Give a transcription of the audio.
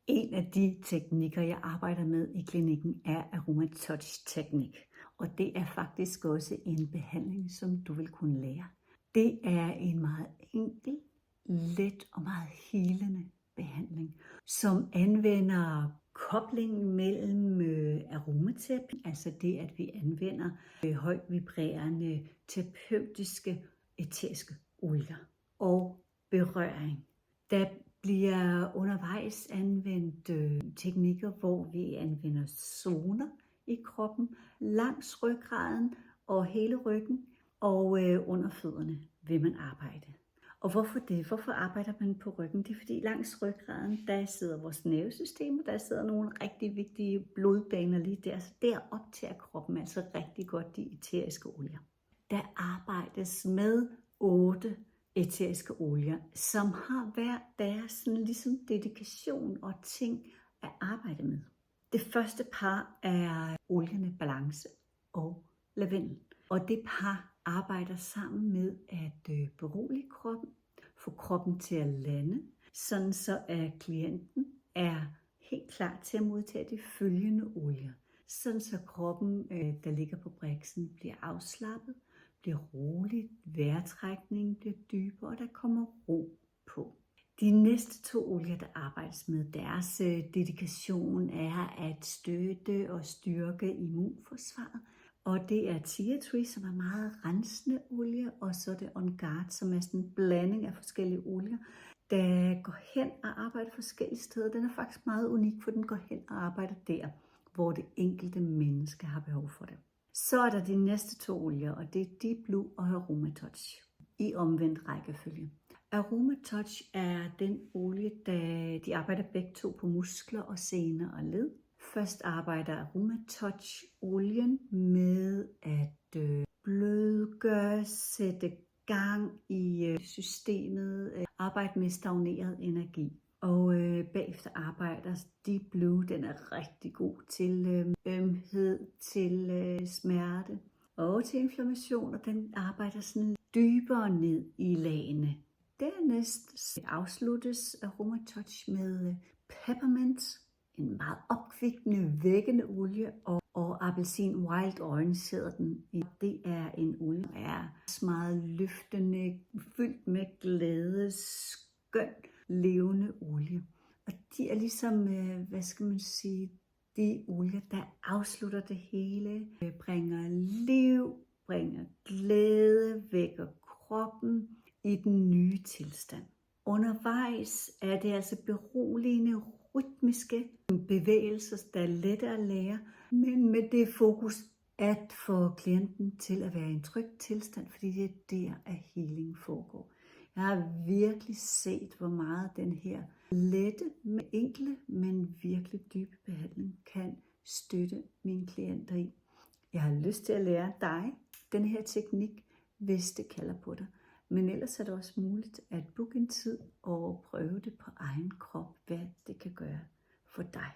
En af de teknikker, jeg arbejder med i klinikken, er AromaTouch-teknik. Og det er faktisk også en behandling, som du vil kunne lære. Det er en meget enkel, let og meget helende behandling, som anvender koblingen mellem aromaterapi, altså det, at vi anvender højt vibrerende terapeutiske æteriske olier, og berøring. Der bliver undervejs anvendt teknikker, hvor vi anvender zoner i kroppen, langs ryggraden og hele ryggen, og under fødderne vil man arbejde. Og hvorfor det? Hvorfor arbejder man på ryggen? Det er fordi langs ryggraden, der sidder vores nervesystem, og der sidder nogle rigtig vigtige blodbaner lige der. Så der optager kroppen altså rigtig godt de æteriske olier. Der arbejdes med 8 æteriske olier, som har hver deres sådan, ligesom dedikation og ting at arbejde med. Det første par er olierne Balance og Lavendel. Og det par arbejder sammen med at berolige kroppen, få kroppen til at lande, sådan så at klienten er helt klar til at modtage de følgende olier. Sådan så kroppen, der ligger på briksen, bliver afslappet, bliver roligt, vejrtrækningen bliver dybere, og der kommer ro på. De næste 2 olier, der arbejdes med, deres dedikation er at støtte og styrke immunforsvaret. Og det er Tea Tree, som er meget rensende olie, og så er det On Guard, som er sådan en blanding af forskellige olier, der går hen og arbejder forskellige steder. Den er faktisk meget unik, for den går hen og arbejder der, hvor det enkelte menneske har behov for det. Så er der de næste 2 olier, og det er Deep Blue og AromaTouch i omvendt rækkefølge. AromaTouch er den olie, der de arbejder begge 2 på muskler og sener og led. Først arbejder AromaTouch-olien med at blødgøre, sætte gang i systemet, arbejde med stagneret energi. Og bagefter arbejder Deep Blue, den er rigtig god til ømhed, til smerte og til inflammation, og den arbejder sådan dybere ned i lagene. Dernæst afsluttes AromaTouch med Peppermint, en meget opkvikkende, vækkende olie, og appelsin Wild Orange hedder den. Det er en olie, der er meget løftende, fyldt med glæde, skøn, levende olie. Og de er ligesom, hvad skal man sige, de olier, der afslutter det hele, bringer liv, bringer glæde, vækker kroppen i den nye tilstand. Undervejs er det altså beroligende, rytmiske bevægelser, der er lette at lære, men med det fokus at få klienten til at være i en tryg tilstand, fordi det er der, at healing foregår. Jeg har virkelig set, hvor meget den her lette, enkle, men virkelig dybe behandling kan støtte mine klienter i. Jeg har lyst til at lære dig den her teknik, hvis det kalder på dig. Men ellers er det også muligt at booke en tid og prøve det på egen krop, hvad det kan gøre for dig.